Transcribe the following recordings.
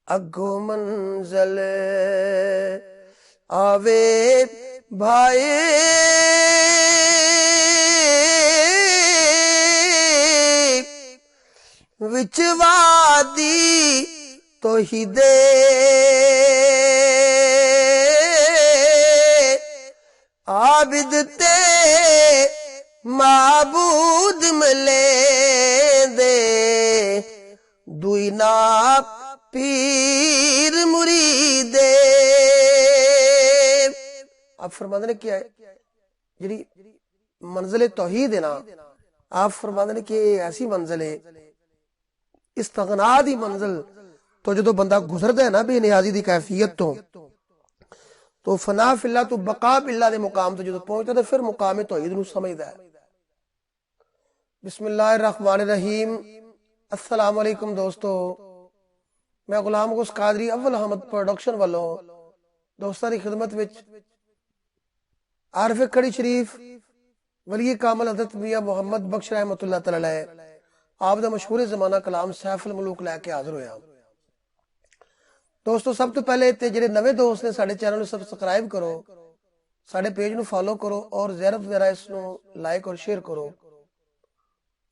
अगो मंजल आवे भाई विच वादी तौहीदे आबिद ते माबूद मिले दे दुई ना पीर मुरीदे। आप फरमाते ने क्या है जी मंजिल तौहीद है ना, आप फरमाते ने कि ऐसी मंजिल है इस्तगना दी मंजिल। तो जो बंदा गुजरदा है ना बेनियाजी दी कैफियत तो फना फिल्ला तो बका बिल्ला दे मुकाम तो जो पहुंचता तो फिर मुकाम तौहीद नूं समझदा है। बिस्मिल्लाहिर रहमानिर रहीम। अस्सलाम वालेकुम दोस्तों, मैं गुलाम गुस कादरी अव्वल अहमद प्रोडक्शन वालों दोस्तों की खिदमत विच आरिफ खड़ी शरीफ वली कामल हज़रत मियां मोहम्मद बख्श रहमतुल्लाह तआला अलैह आप दा मशहूर जमाना कलाम सैफुल मुलूक लैके हाजिर होया। दोस्तों सब तो पहले ते जेडे नवे दोस्त ने साडे चैनल नूं सबसक्राइब करो, साडे पेज नूं फॉलो करो और ज़ियारत वगैरह इसनूं लाइक और शेयर करो।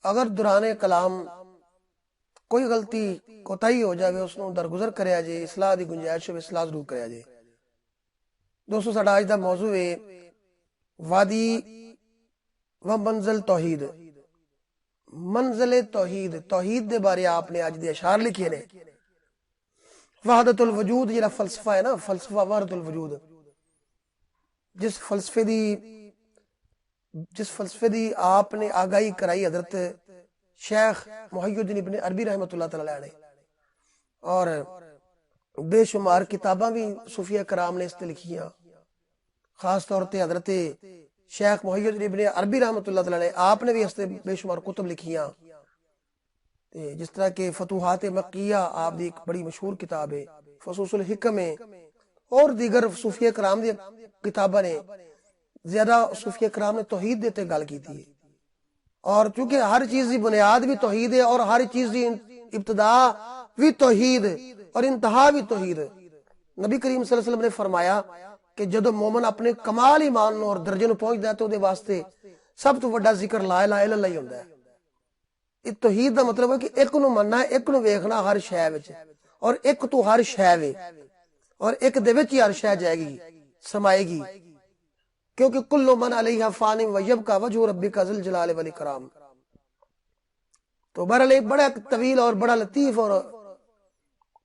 अगर दुराने कलाम कोई गलती कोताही हो जाए उसनूं दरगुजर करया जे, इस्लाह दी गुंजाइश हो इस्लाह जरूर करया जे। दोस्तों साडा अज दा मौजू है वादी व मंजिल तौहीद। मंजिल तौहीद, तौहीद दे बारे आपने अज दे अशार लिखे ने। वहदतुल वजूद जेड़ा फलसफा है ना, फलसफा वहदतुल वजूद, जिस फलसफे दी आपने आगाही कराई हजरत शेख मुहय्यिद्दीन इब्न अरबी रहमतुल्लाह तआला अलैह ने, और बेशुमार किताबां भी सूफिया कराम ने इस ते लिखियां। खास तौर पर हजरत शेख मुहय्यिद्दीन इब्न अरबी रहमतुल्लाह तआला अलैह आपने भी इस ते बेशुमार कुतुब लिखियां। जिस तरह के फतूहात मक्किया आप दी एक बड़ी मशहूर किताब है, फसूसुल हिकम है, और दीगर सूफिया कराम दी किताबां ने ज्यादा सूफिया कराम ने तौहीद दे ते गल कीती है। और चूंकि हर चीज की बुनियाद भी तौहीद है और हर चीज की इब्तिदा भी तौहीद और इंतहा भी तौहीद। नबी करीम सल्लल्लाहु अलैहि वसल्लम ने फरमाया कि जदों मोमिन अपने कमाल ईमान और दर्जे नूं पहुंचदा है तो उहदे वास्ते सब तो वड्डा जिक्र ला इलाहा इल्लल्लाह ही हुंदा है। इस तौहीद का मतलब है कि एक नूं मनना, एक नूं वेखना हर शै विच, और एक तू हर शै वे, और एक दे विच ही हर शै जाएगी समाएगी, क्योंकि कुल्लु मन अलैहा फानिन व यबका वजहु रब्बिका ज़ुल जलाल वल इकराम। तो बहरहाल एक बड़ा तवील और बड़ा लतीफ और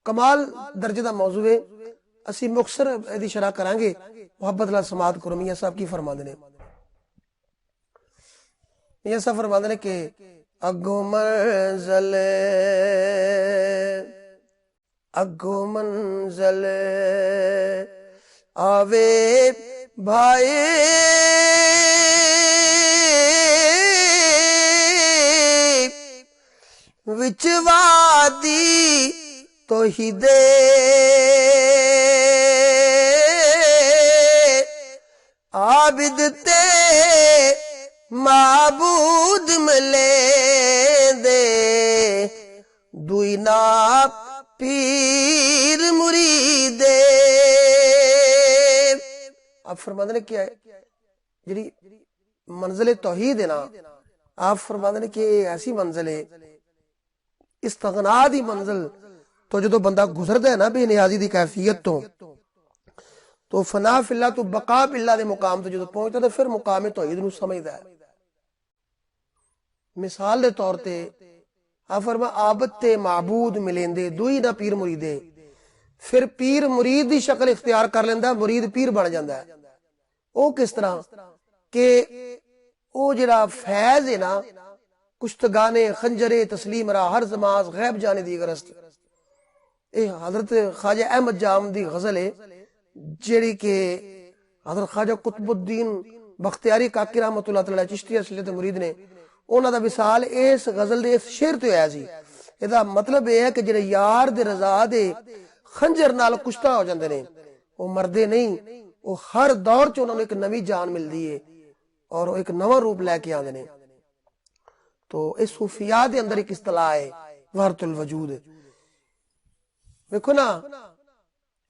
कमाल दर्जे का मौजू है। असी मुख्तसर इहदी शरह करांगे, मुहब्बत नाल समाअत करो। मियां साहब की फरमांदे ने, मियां साहब फरमांदे ने कि अगो मंजल आवे भाई विच वादी तौहीदे आबिद ते माबूद मिले दे दुई ना पीर मुरीदे। आप फरमाते ने क्या है जी मंजिल तौहीद है ना, आप फरमाते ने कि ऐसी मंजिल है इस्तगना दी मंजिल। तो जो बंदा गुजरदा है ना बेनियाजी दी कैफियत तो फना फिल्ला तो बका बिल्ला दे मुकाम तो जो पहुंचता तो फिर मुकाम तौहीद नूं समझदा है। मिसाल दे तौर ते आप फरमा आबद ते माबूद मिलेंदे दुई ना पीर मुरीदे। फिर पीर मुरीद दी शक्ल इख्तियार कर लेंदा, मुरीद पीर बन जांदा है। वो किस तरह के वो जिहड़ा फैज है ना, कुश्तगाने खंजरे तस्लीम रा हर जमाज गैब जाने दी गरस्त, ये हजरत ख्वाजा अहमद जाम दी गजल है जेड़ी के हजरत ख्वाजा कुतुबुद्दीन बख्तियारी काकी रहमतुल्लाह तआला चिश्ती असलियत मुरीद ने उन्हां दा विसाल इस गजल दे इस शेर तो आया सी। इहदा मतलब यह है कि जिहड़े यार दे रजा दे खंजर नाल कुश्ता हो जांदे ने वो मरदे नहीं, वो हर दौर च उन्हां नूं एक नवी जान मिलदी है और वो एक नवा रूप लैके आंदे ने। तो इस सूफिया दे अंदर एक इस्तलाह है वहदतुल वजूद। वेखो ना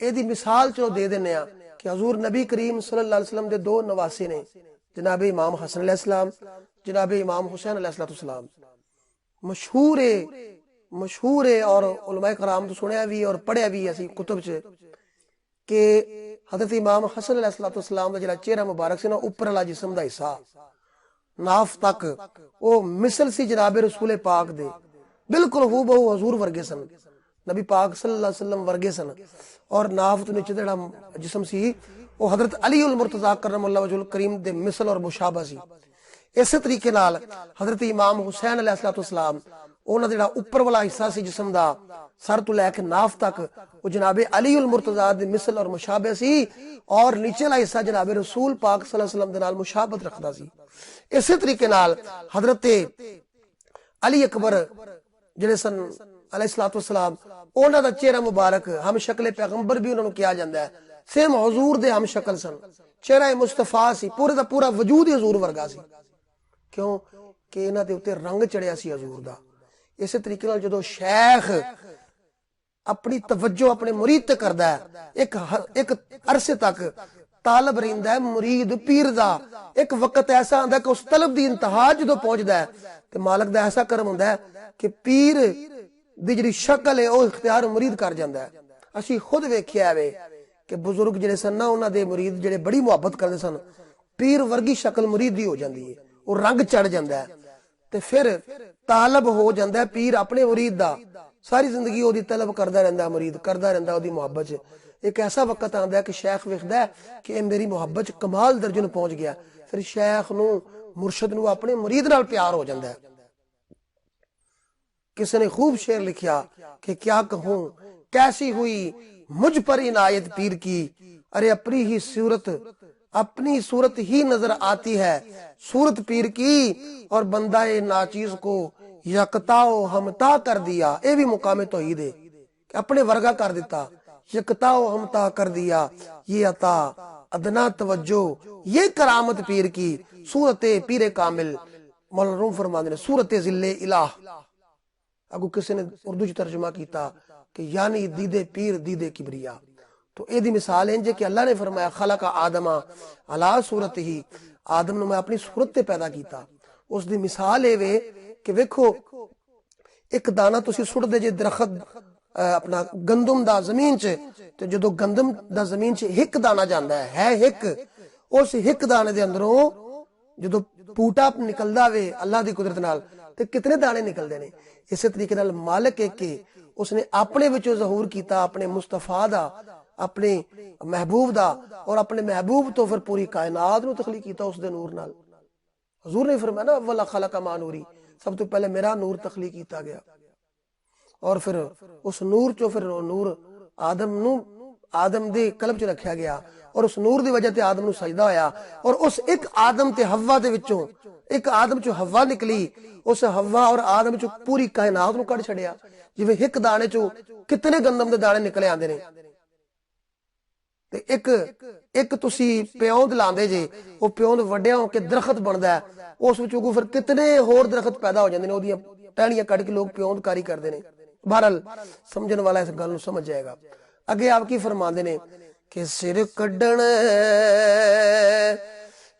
ਇਹਦੀ ਮਿਸਾਲ ਚੋਂ ਦੇ ਦਿੰਨੇ ਆ कि हजूर नबी करीम सल्लल्लाहु अलैहि वसल्लम दे दो नवासे ने, जनाब इमाम हसन अलैहिस्सलाम, जनाब इमाम हुसैन अलैहिस्सलाम। मशहूर है और उलमाए कराम तो सुनिया भी और पढ़िया भी असी कुतुब च कि हजरत इमाम हसन अलैहिस्सलाम दा जिहड़ा चेहरा मुबारक सी ना, उपर वाला जिस्म दा हिस्सा नाफ तक वो मिसल सी जनाब रसूल पाक दे, बिल्कुल हूबहू हजूर वर्गे सन, नबी पाक सल्लल्लाहु अलैहि वसल्लम वर्गे सन। और नाफ तो नीचे जिहड़ा जिस्म सी वो हजरत अली उल मुर्तजा करमल्लाहु वजहुल करीम दे मिसल और मुशाबा सी। इस तरीके नाल हजरत इमाम हुसैन अलैहिस्सलाम उन्हां दा जिहड़ा उपर वाला हिस्सा सी जिस्म दा, सर तो लैके नाफ तक वो जनाबे अली उल मुर्तजा दे मिसल और मुशाबे सी, और नीचे वाला हिस्सा जनाबे रसूल पाक सल्लल्लाहु अलैहि वसल्लम दे नाल मुशाबत रखदा सी। इस तरीके नाल हजरत अली अकबर जिहड़े सन अलैहिस्सलाम, उन्हां दा चेहरा मुबारक हम शक्ल पैगंबर भी उन्हां नूं किया जांदा है, सेम हुजूर दे हम शक्ल सन, चेहरा मुस्तफा सी, पूरे दा पूरा वजूद ही हुजूर वर्गा सी। क्यों कि इन्हां दे उत्ते रंग चढ़िया सी हुजूर दा। इस तरीके नाल जदों शेख अपनी तवज्जो अपने मुरीद ते करदा है, एक अरसे तक तालब रहिंदा है मुरीद पीर दा, एक वक्त ऐसा आंदा कि उस तलब दी इंतहा जदों पहुंचदा है ते मालक दा ऐसा करम हुंदा है कि पीर दी जिहड़ी शक्ल है वो इख्तियार मुरीद कर जांदा है। असीं खुद वेखिया वे कि बुजुर्ग जिहड़े सन ना, उन्हां दे मुरीद जिहड़े बड़ी मुहब्बत करदे सन, पीर वर्गी शक्ल मुरीद दी हो जांदी है, वो रंग चढ़ जांदा है ते फिर तालब हो जांदा है पीर अपने मुरीद दा, सारी जिंदगी ओदी तलब करदा रहिंदा, मुरीद करदा रहिंदा ओदी मुहब्बत च। एक ऐसा वक्त आंदा है कि शेख वेखदा है कि ये मेरी मुहब्बत च कमाल दर्जे नूं पहुंच गया, फिर शेख नूं मुर्शद नूं अपने मुरीद नाल प्यार हो जांदा है। किसी ने खूब शेर लिखा कि क्या कहूं कैसी हुई मुझ पर इनायत पीर की, अरे अपनी सूरत ही नजर आती है सूरत पीर की, और बंदा नाचीज को यकताओ हमता कर दिया। ये भी मुकामे तौहीद है कि अपने वर्गा कर दिता, यकताओ हमता कर दिया, ये अता अदना तवज्जो ये करामत पीर की, सूरत पीर कामिल। मौलाना रूम फरमाते हैं सूरत जिल्ले इलाह। अगू किसी ने उर्दू च तर्जुमा किया कि यानी दीदे पीर दीदे किबरिया। तो एदी मिसाल इंज कि अल्लाह ने फरमाया खलका आदमा अला सूरत ही, आदम नूं मैं अपनी सूरत ते पैदा कीता। उस दी मिसाल ए वे कि वेखो एक दाना तुसी सुटदे जे दरखत अपना गंदम दा जमीन च, ते जदों गंदम दा जमीन च हिक दाना जांदा है हिक, उस हिक दाने दे अंदरों जदों बूटा निकलदा वे अल्लाह दी कुदरत नाल ते कितने दाने निकलदे ने। इस तरीके नाल मालिक एक के उसने अपने विचों ज़हूर कीता, अपने मुस्तफा दा, अपने महबूब दा, और अपने महबूब तो फिर पूरी कायनात नूं तखलीक कीता उस दे नूर नाल। हुजूर ने फरमाया ना अव्वल खलका मा नूरी, सब तो पहले मेरा नूर तखलीक कीता गया, और फिर उस नूर चो फिर नूर आदम दे कल्ब च रखा गया, और उस नूर दी वजह ते आदम नूं सजदा होया, और उस एक आदम ते हव्वा दे विचों एक आदम चो हव्वा निकली, उस हव्वा और आदम चो पूरी कायनात नूं कढ छड़िया। जिवें एक दाने चो कितने गंदम दे दाने निकले आंदे ने, ते एक तुसी प्योंद लांदे जे, वो प्योंद वड्डिया होके दरखत बनदा है, उस विचों फिर कितने होर दरखत पैदा हो जांदे ने, ओदियां टहनियां कट के लोग प्योंदकारी करदे ने। बहरहाल समझण वाला इस गल नूं समझ जाएगा। अगे आप की फरमांदे ने कि सिर कड्ढण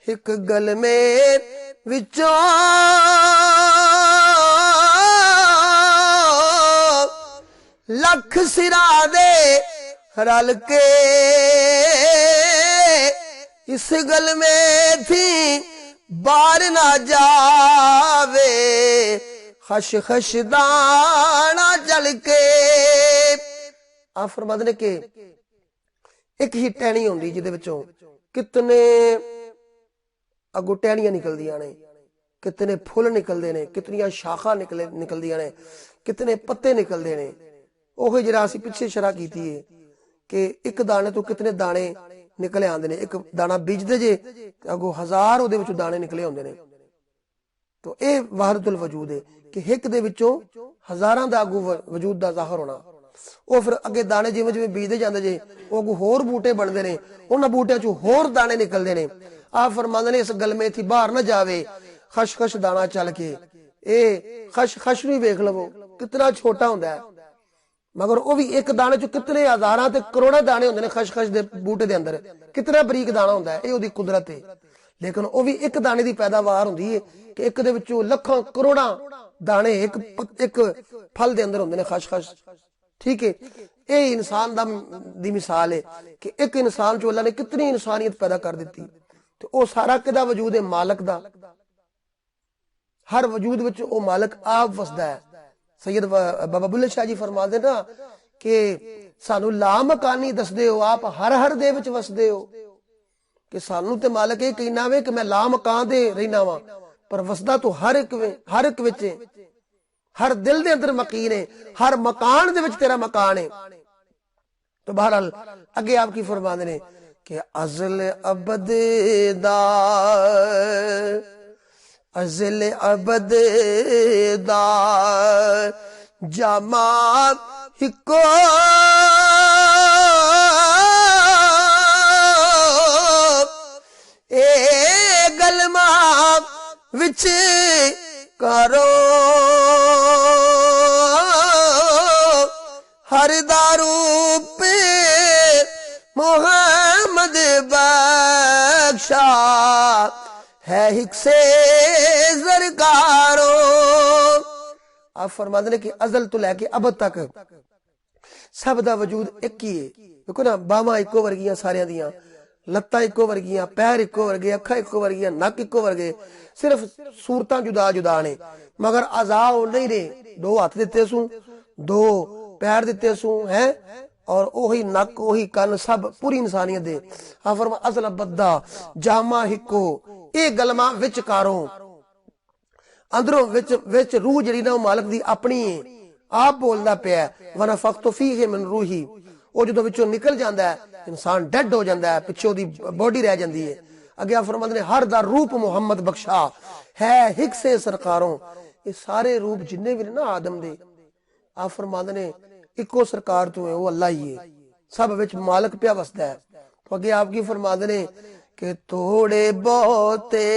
एक गल में विचों लख सिरा दे रल के, इस गल में थी बार ना जावे खश खश दाना चल के। आप फरमाते ने कि एक ही टहनी होंदी जिहदे विचों कितने अगों टहनियां निकलदियां ने, कितने फुल निकलदे ने, कितनियां शाखा निकलदियां ने, कितने पत्ते निकलदे ने। ओही जिहड़ा असीं पिछे शरह कीती है कि एक दाने तो कितने दाने निकले आंदे ने, एक दाना बीजदे जे अगों हजार उहदे विचों दाने निकले हुंदे ने। तो यह वहदतुल वजूद है कि एक दे विचों हजारां दा अगों वजूद दा ज़ाहिर होना। वो फिर अगे दाने जिवें जिवें बीजदे जांदे जे वो अगों होर बूटे बनदे ने, उन्हां बूटियां चों होर दाने निकलदे ने। आप फरमांदे ने इस गल में थी बाहर ना जावे खश खश दाना चल के। ए खश खश नूं वेख लवो कितना छोटा हुंदा है, मगर वह भी एक दाने चो कितने हजारां ते करोड़ां दाने होंदे ने खशखश दे बूटे दे अंदर, कितना बरीक दाना होंदा है, ये ओदी कुदरत है। लेकिन वह भी एक दाने की पैदावार होंदी है कि एक दे विचों लाखां करोड़ां दाने एक फल दे अंदर होंदे ने खशखश। ठीक है, ये इंसान दी मिसाल है कि एक इंसान चो अल्लाह ने कितनी इंसानियत पैदा कर दी। तो वह सारा किदा वजूद है? मालक दा। हर वजूद विच वह मालक आप वसदा है। सैयद बाबा बुल्ले शाह जी फरमाते ना कि सानू ला मकानी दसदे हो, आप हर हर दे विच वसदे हो। कि सानू ते मालक ये कहना वे कि मैं ला मकान दे रहना वा, पर वसदा तो हर एक विच है। हर दिल दे अंदर मकीन है, हर मकान दे विच तेरा मकान है। तो बहरहाल अगे आप की फरमाते ने कि अज़ल अबद दा, अज़ल अबद दा जामा हिको ए गलमा विच करो हर दारू पे मोहम्मद बख्शा है हिक्से ज़रकारो। आप फरमाते हैं कि अज़ल तो लैके अबद तक सब दा वजूद एक ही है। देखो ना, बावां इको वर्गियां सारियां दियां, लत्तां इको वर्गियां, पैर इको वर्गे, अखां इको वर्गियां, नक इको वर्गे, सिर्फ सूरतां जुदा जुदा ने मगर अज़ा नहीं ने। दो हाथ दिते सू, दो पैर दिते सू है, और ओही नक ओही कन, सब पूरी इंसानियत दे। हाँ फरमा अज़ल बद्दा जामा हिको ए गलमा विचकारो। अंदरों विच रूह जड़ी ना मालक दी अपनी है, आप बोलदा पिया वना फख्तु फीहि मिन रूही। वो जो विचों निकल जाता है इंसान डेड हो जाता है, पिछे ओदी बॉडी रह जाती है। अगे आप फरमाते ने हर दा रूप मुहम्मद बख्शा है हिक्से सरकारों। ये सारे रूप जिन्ने भी ना आदम दे, आप फरमाते ने इको सरकार तो है, वो अल्लाह ही है, सब विच मालक पिया वसदा है। तो अगे आपकी फरमाते ने कि थोड़े बहुते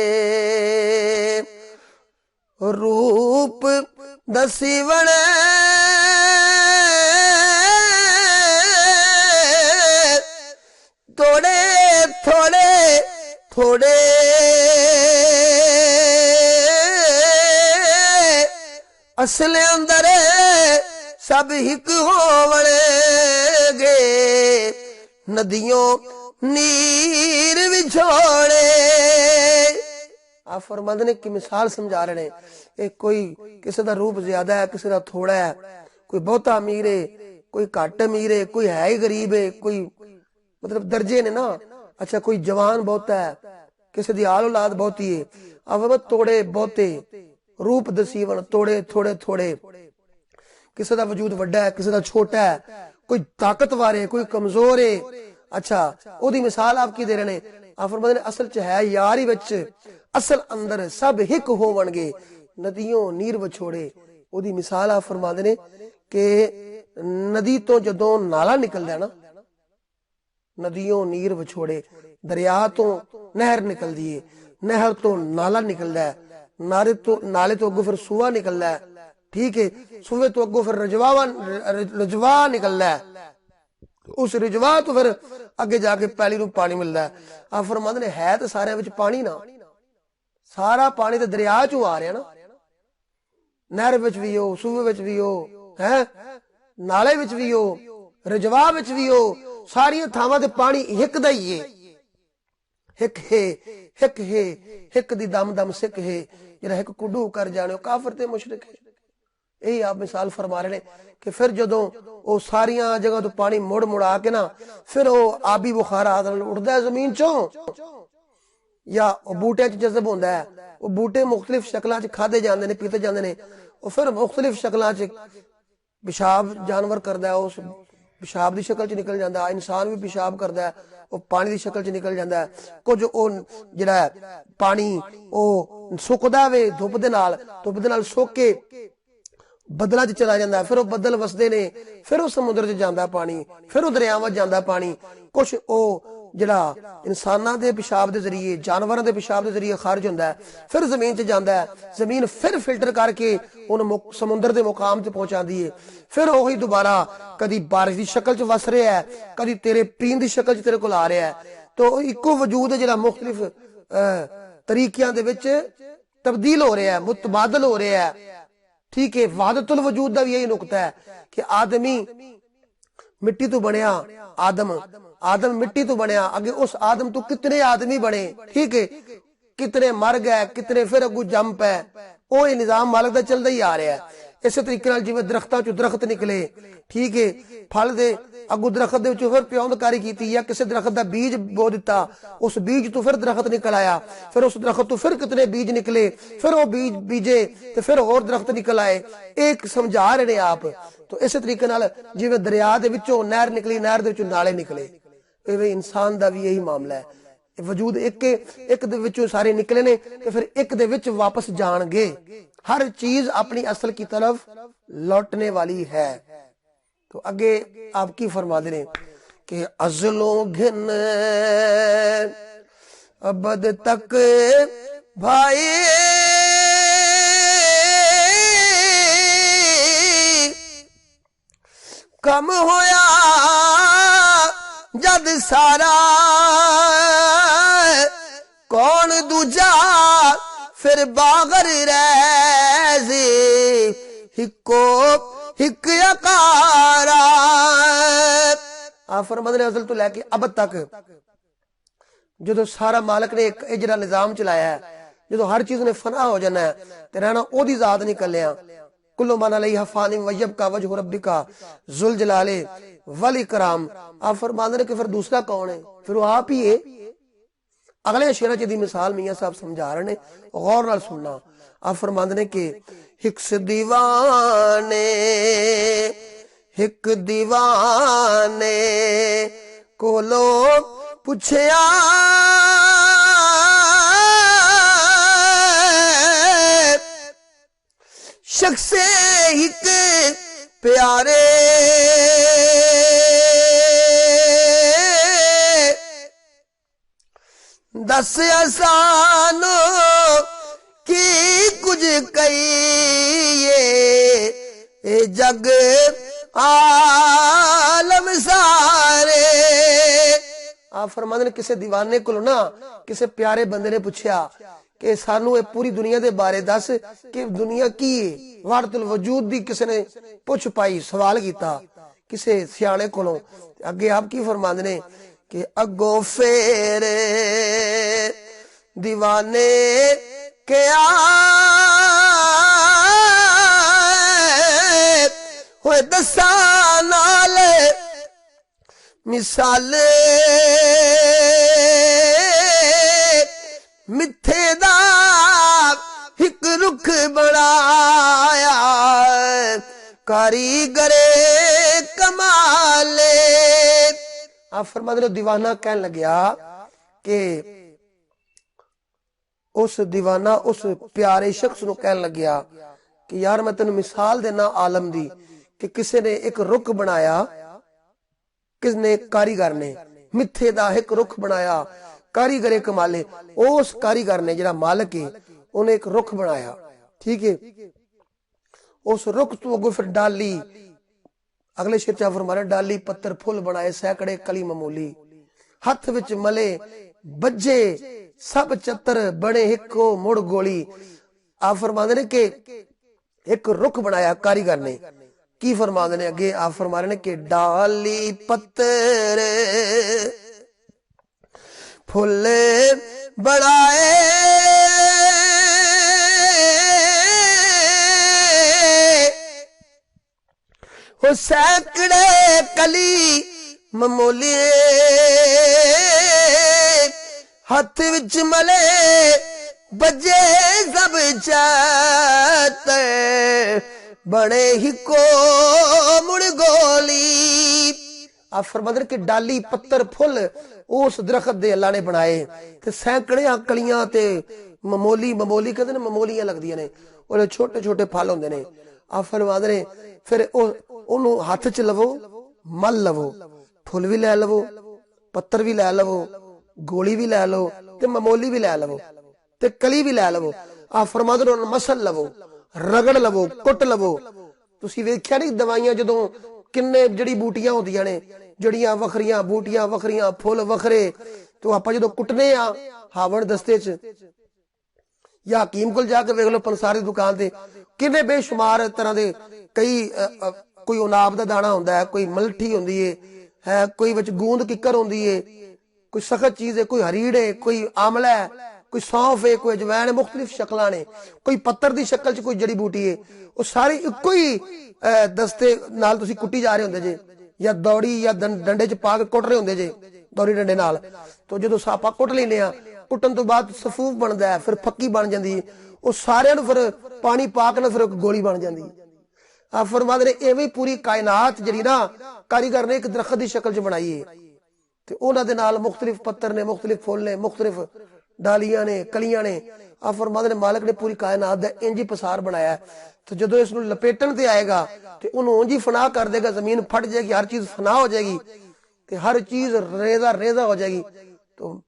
रूप दसीवण थोड़े थोड़े थोड़े असल अंदर सब हिक होवणगे नदियों नीर विछोड़े। आप फरमाते ने कि मिसाल समझा रहे हैं, एक कोई किसी का रूप ज्यादा है, किसी का थोड़ा है, कोई बहुता अमीर है, कोई घट अमीर है, कोई है ही गरीब है, कोई मतलब दर्जे ने ना। अच्छा, कोई जवान बहुता है, किसी की आल औलाद बहुती है। अब थोड़े बहुते रूप दसीवन, थोड़े थोड़े थोड़े, किसी का वजूद वड्डा है, किसी का छोटा है, कोई ताकतवर है, कोई कमजोर है। अच्छा, ओदी मिसाल आपकी दे रहे हैं। आप फरमाते हैं असल च है यार ही विच, असल अंदर सब हिक होवणगे नदियों नीर विछोड़े। ओदी मिसाल आप फरमाते ने कि नदी तो जदों नाला निकलदा ना, नदियों नीर विछोड़े, दरिया तो नहर निकलदी है, नहर तो नाला निकलदा है, नाले तो अगों फिर सूआ निकलदा है। ठीक है, सूए तो अगों फिर रजवा निकलदा है, उस रिजवा तो फिर अगे जाके पैली नूं पानी मिलता है। आप फरमाते ने है तो सारे विच पानी ना, सारा पानी तो दरिया चों आ रहा ना, नहर विच भी हो, सूए विच भी हो, है नाले विच भी हो, रिजवा विच भी हो, सारियां थावां ते पानी हिक दा ही है। हिक है, हिक है, हिक दी दम दम सिक है, जिहड़ा हिक कुडू कर जाने काफिर ते मुशरिक है। यही आप मिसाल फरमा रहे हैं कि फिर जदों वो सारियां जगह तो पानी मुड़ मुड़ा के ना फिर वो आबी बुखारा उड़दा है जमीन चों, या बूटे च जज़ब होंदा है, वो बूटे मुख्तलिफ शक्लां च खादे जांदे ने, पीते जांदे ने, और फिर मुख्तलिफ शक्लां च पेशाब जानवर करदा है, उस पेशाब की शक्ल च निकल जाता है। इंसान भी पेशाब करता है, वो पानी की शक्ल च निकल जाता है। कुछ जिहड़ा पानी वो सुकदा वे धुप दे नाल सुक के बदला च चला जाता है, फिर वो बदल वसदे ने, फिर वो समुद्र च जाता पानी, फिर वो दरियावां च जाता पानी। कुछ वो ਜਿਹੜਾ ਇਨਸਾਨਾਂ ਦੇ ਪਿਸ਼ਾਬ ਦੇ ਜ਼ਰੀਏ ਜਾਨਵਰਾਂ ਦੇ ਪਿਸ਼ਾਬ ਦੇ ਜ਼ਰੀਏ ਖਾਰਜ ਹੁੰਦਾ ਹੈ ਫਿਰ ਜ਼ਮੀਨ 'ਚ ਜਾਂਦਾ ਹੈ ਜ਼ਮੀਨ ਫਿਰ ਫਿਲਟਰ ਕਰਕੇ ਉਹਨੂੰ ਸਮੁੰਦਰ ਦੇ ਮੁਕਾਮ ਤੇ ਪਹੁੰਚਾਉਂਦੀ ਹੈ ਫਿਰ ਉਹੀ ਦੁਬਾਰਾ ਕਦੀ ਬਾਰਿਸ਼ ਦੀ ਸ਼ਕਲ 'ਚ ਵਸ ਰਿਹਾ ਹੈ ਕਦੀ ਤੇਰੇ ਪੀਣ ਦੀ ਸ਼ਕਲ 'ਚ ਤੇਰੇ ਕੋਲ ਆ ਰਿਹਾ ਹੈ ਤਾਂ ਇੱਕੋ ਵਜੂਦ ਹੈ ਜਿਹੜਾ ਮੁxtਲਿਫ ਤਰੀਕਿਆਂ ਦੇ ਵਿੱਚ ਤਬਦੀਲ ਹੋ ਰਿਹਾ ਹੈ ਮੁਤਬਾਦਲ ਹੋ ਰਿਹਾ ਹੈ ठीक है वादतुल वजूद दा भी यही नुकता है कि आदमी मिट्टी तो बनया आदम आदम मिट्टी तो बनया अगे उस आदम तो कितने आदमी बने ठीक है कितने मर गए कितने फिर अगू जम पे वो निजाम मालिक दा चलदा ही आ रहा है इस तरीके नाल जिवें दरख्तां चों दरख्त निकले ठीक है फल दे अगू दरख्त दे विचों फिर प्योंदकारी कीती या किसी दरख्त दा बीज बो दिता उस बीज तो फिर दरख्त निकल आया फिर उस दरख्त तो फिर कितने बीज निकले फिर वो बीज बीजे तो फिर और दरख्त निकल आए एक समझा रहे ने आप तो इस तरीके नाल जिवें दरिया दे विचों नहर निकली नहर दे विचों नाले निकले इवें इंसान दा भी यही मामला है वजूद एक दे विचों सारे निकले ने ते फिर एक दे विच वापस जाणगे हर चीज अपनी असल की तरफ लौटने वाली है तो आगे आप की फरमा दे कि अज़लों घिन अबद तक भाई कम होया जद सारा कौन दूजा फिर बागर रहे हिको हिक अकारा आप फरमाते ने अज़ल तो लेके अब तक जो सारा मालिक ने एक जरा निजाम चलाया है जो हर चीज ने फना हो जाना है ते रहना ओदी जात नहीं कलिया कुल्लु मन अलैहा फानी वयब का वजह रब्बिका जुल जलाले वल इकराम आप फरमाते ने कि फिर दूसरा कौन है फिर वो आप ही है अगले शेरा च दी मिसाल मियां साहब समझा रहे ने गौर नाल सुनना आप फरमाते ने कि हिक्स दीवाने कोलो पुछया शख्से हिक प्यारे दस आसानो की कुछ कहिए ए जग आलम सारे आप फरमाते ने किसी दीवाने को ना किसी प्यारे बंदे ने पूछया कि सानू पूरी दुनिया दे बारे दस कि दुनिया की वारतुल वजूद दी किसी ने पुछ पाई सवाल किया किसी सियाणे कोलों अगे आप की फरमाते ने कि अगो फेरे दीवाने के होए दसा नाल मिसाल मिथे दा हिक रुख बनाया कारीगरे कमाले आप फरमाते हो दीवाना कहन लग्या कि उस दीवाना उस प्यारे शख्स नु कहन लग्या कि यार मैं तेन मिसाल देना आलम दी कि किसी ने एक रुख बनाया किसने कारीगर ने मिथे दा एक रुख बनाया कारीगरे कमाले उस कारीगर ने जरा मालिक है उन्हें एक रुख बनाया ठीक है उस रुख तो अगो फिर डाली अगले शेर चा फरमाया डाली पत्थर फुल बनाए सैकड़े कली मामूली हथ विच मले बज्जे सब चतर बने हिको मुड़ गोली आप फरमाते ने कि एक रुख बनाया कारीगर ने की फरमाते ने अगे आप फरमा रहे ने कि डाली पत्थर फुल बनाए वो सैकड़े कली मामूली हथ विच मले बजे सब चत बड़े ही को मुड़ गोली आप फरमाते कि डाली पत्थर फुल उस दरख्त दे अल्लाह ने बनाए ते सैकड़ियां कलियां ते मामूली मामूली कहते ने मामूलियां लगदियां ने और छोटे छोटे फल होंदे ने आप फरमाते ने फिर ओनू हाथ च लवो मल लवो फुल भी लै लवो पत्थर भी लै लवो, गोली भी लै लो, ते मामूली भी लै लवो, ते कली भी लै लवो। आ फरमाते ने मसल लवो, रगड़ लवो, कुट लवो। तुसीं वेख्या नहीं दवाइयां जदों किन्ने जड़ी बूटियां होंदियां ने, जड़ियां वखरियां, बूटियां वखरियां, फुल वखरे, तो आपां जदों कुटने आ हावण दस्ते च या हकीम कोल जाके वेख लो पंसार दी दुकान ते किन्ने बेशुमार तरह दे कई कोई उनाब दा दाना होंदा है, कोई मलठी होंदी है, कोई विच गूंद किकर होंदी है, कोई सख्त चीज है, कोई हरीड़ है, कोई आमला है, कोई सौंफ है, कोई अजवैन है, मुख्तलिफ शक्लां ने, कोई पत्तर दी शक्ल च कोई जड़ी बूटी है, वो सारी इक्को ही दस्ते नाल तुसीं कुट्टी जा रहे होंदे जे, या दौड़ी या डंडे च पा के कुट रहे होंदे जे दौड़ी डंडे नाल। तो जदों सापा कुट लैने आ, कुटन तो बाद सफूफ बनदा है, फिर फक्की बन जांदी है, वो सारियां नूं फिर पानी पा के ना फिर गोली बन जांदी है। आप फरमाते ने एवें पूरी कायनात जड़ी ना कारीगर ने एक दरखत की शक्ल च बनाई है, ते उन्हां दे नाल मुख्तलिफ पत्थर ने, मुख्तलिफ फुल ने, मुख्तलिफ डालियां ने, कलियां ने। आप फरमाते ने मालिक ने पूरी कायनात दा इंज ही पसार बनाया है। तो जदों इस नूं लपेटन ते आएगा ते उन्होंने उंज ही फना कर देगा, जमीन फट जाएगी, हर चीज फना हो जाएगी, ते हर चीज रेजा रेजा हो जाएगी। तो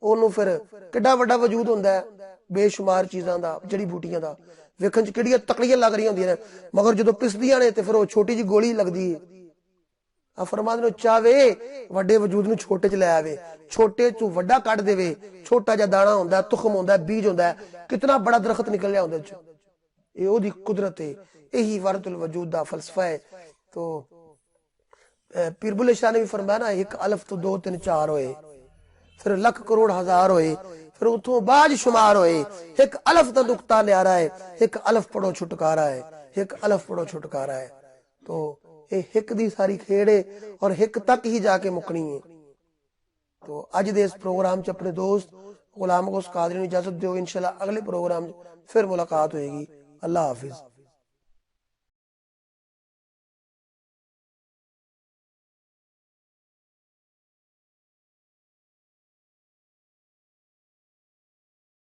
ਉਹਨੂੰ फिर किड्डा वड्डा वजूद हुंदा है, बेशुमार चीज़ां दा, जड़ी बूटियां दा, वेखण च किहड़ियां तकड़ियां लग रही होंदियां ने, मगर जदों पिसदियां ने ते फिर वो छोटी जी गोली लगदी है। आ फरमाते ने चावे वड्डे वजूद नूं छोटे च लै आवे, छोटे चों वड्डा कढ देवे। छोटा जिहा दाना हुंदा है, तुखम हुंदा है, बीज हुंदा है, कितना बड़ा दरखत निकलिया हुंदा च। ये ओदी कुदरत है, यही वारतुल वजूद दा फलसफा है। तो पीर बुल्ले शाह ने भी फरमाया ना, एक अलफ तो 2 3 4 होए, फिर लख करोड़ हजार होए, फिर उतों बाज शुमार होए। एक अलफ दा नुक्ता न्यारा है, एक अलफ पढ़ो छुटकारा है, एक अलफ पढ़ो छुटकारा है। तो ये हिक दी सारी खेड़ है और हिक तक ही जाके मुकनी है। तो अज दे इस प्रोग्राम च अपने दोस्त गुलाम गौस कादरी नूं इजाजत दिओ। इंशाअल्लाह अगले प्रोग्राम फिर मुलाकात होएगी। अल्लाह हाफिज।